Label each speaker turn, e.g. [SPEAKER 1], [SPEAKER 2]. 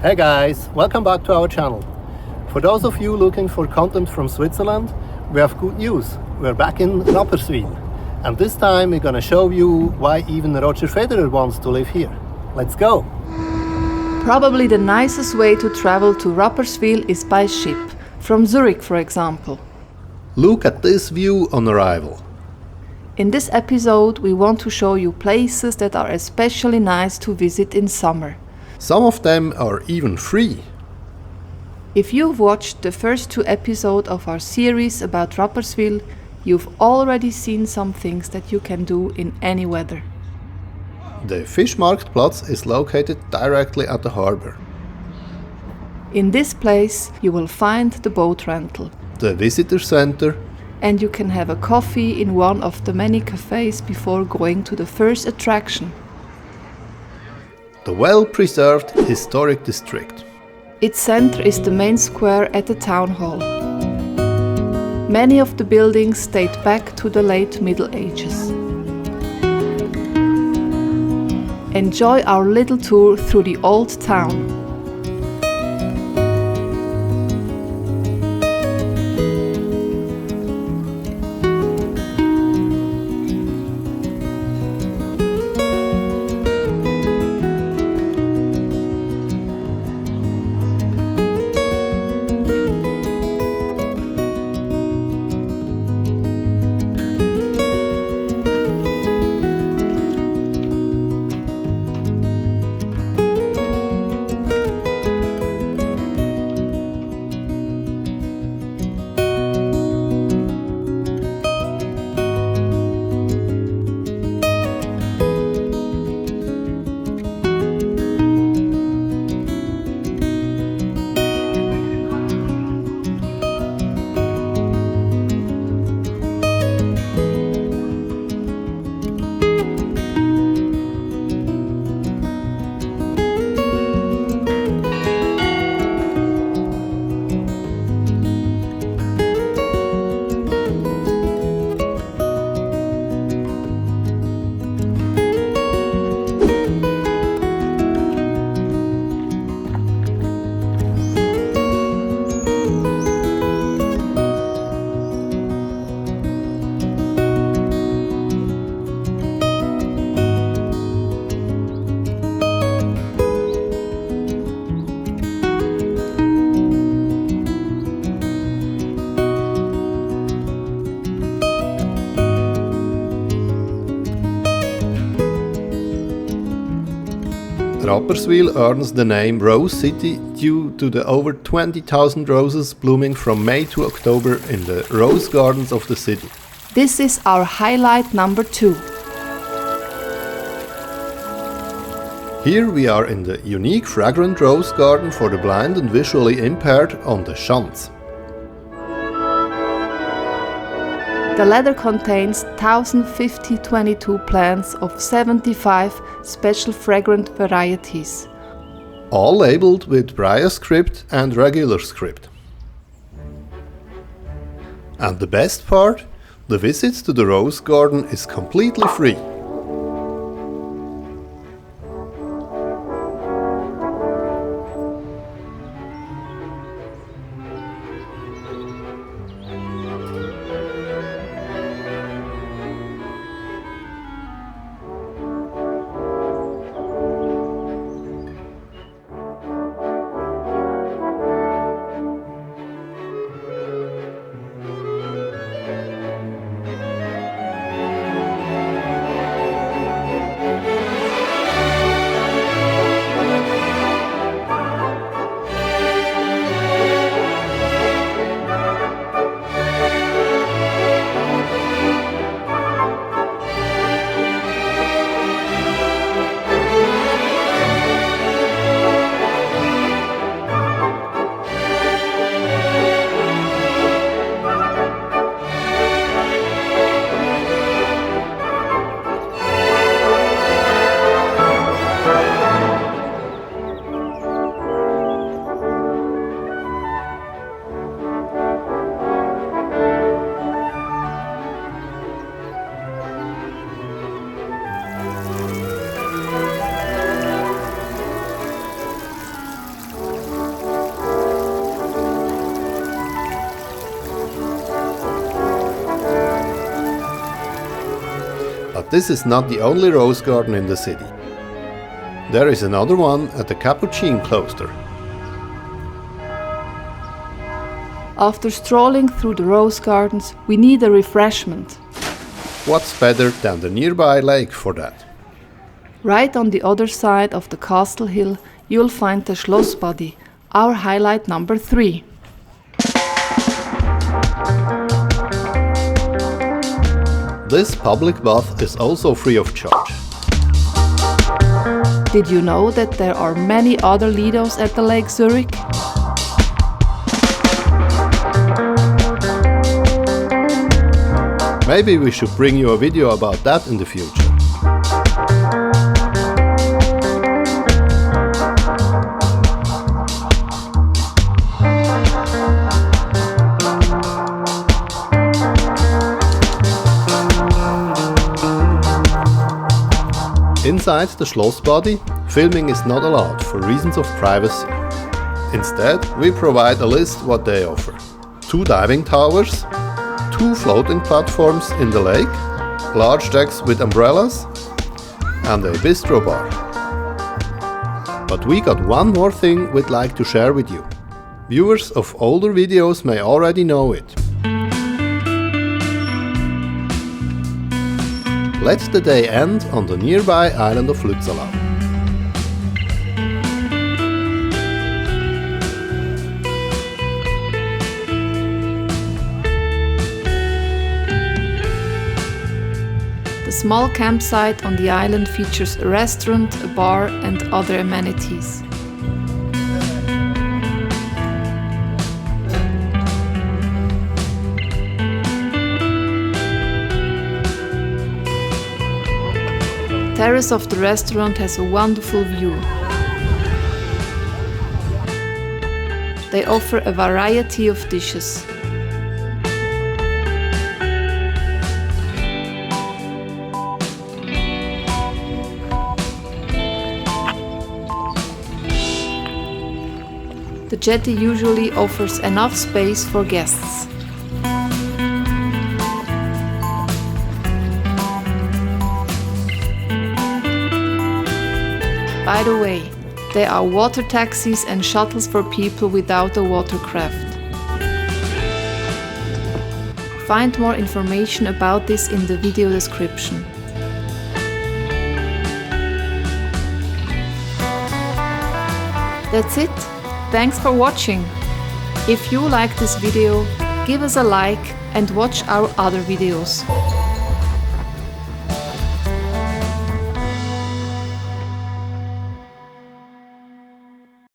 [SPEAKER 1] Hey guys, welcome back to our channel. For those of you looking for content from Switzerland, we have good news. We're back in Rapperswil. And this time we're gonna show you why even Roger Federer wants to live here. Let's go!
[SPEAKER 2] Probably the nicest way to travel to Rapperswil is by ship, from Zurich for example.
[SPEAKER 1] Look at this view on arrival.
[SPEAKER 2] In this episode we want to show you places that are especially nice to visit in summer.
[SPEAKER 1] Some of them are even free.
[SPEAKER 2] If you've watched the first 2 episodes of our series about Rapperswil, you've already seen some things that you can do in any weather.
[SPEAKER 1] The Fischmarktplatz is located directly at the harbor.
[SPEAKER 2] In this place you will find the boat rental.
[SPEAKER 1] The visitor center.
[SPEAKER 2] And you can have a coffee in one of the many cafes before going to the first attraction.
[SPEAKER 1] The well-preserved historic district.
[SPEAKER 2] Its center is the main square at the town hall. Many of the buildings date back to the late Middle Ages. Enjoy our little tour through the old town.
[SPEAKER 1] Rapperswil earns the name Rose City due to the over 20,000 roses blooming from May to October in the rose gardens of the city.
[SPEAKER 2] This is our highlight number 2.
[SPEAKER 1] Here we are in the unique fragrant rose garden for the blind and visually impaired on the Schanz.
[SPEAKER 2] The ladder contains 1050 plants of 75 special fragrant varieties.
[SPEAKER 1] All labeled with Braille script and regular script. And the best part? The visit to the rose garden is completely free. this is not the only rose garden in the city. There is another one at the Capuchin Cloister.
[SPEAKER 2] After strolling through the rose gardens, we need a refreshment.
[SPEAKER 1] What's better than the nearby lake for that?
[SPEAKER 2] Right on the other side of the castle hill, you'll find the Schlossbadi, our highlight number 3.
[SPEAKER 1] This public bath is also free of charge.
[SPEAKER 2] Did you know that there are many other Lidos at the Lake Zurich?
[SPEAKER 1] Maybe we should bring you a video about that in the future. Inside the Schlossbadi, filming is not allowed for reasons of privacy. Instead, we provide a list what they offer. 2 diving towers, 2 floating platforms in the lake, large decks with umbrellas, and a bistro bar. But we got one more thing we'd like to share with you. Viewers of older videos may already know it. Let the day end on the nearby island of Lützelau.
[SPEAKER 2] The small campsite on the island features a restaurant, a bar, and other amenities. The terrace of the restaurant has a wonderful view. They offer a variety of dishes. The jetty usually offers enough space for guests. By the way, there are water taxis and shuttles for people without a watercraft. Find more information about this in the video description. That's it. Thanks for watching. If you like this video, give us a like and watch our other videos.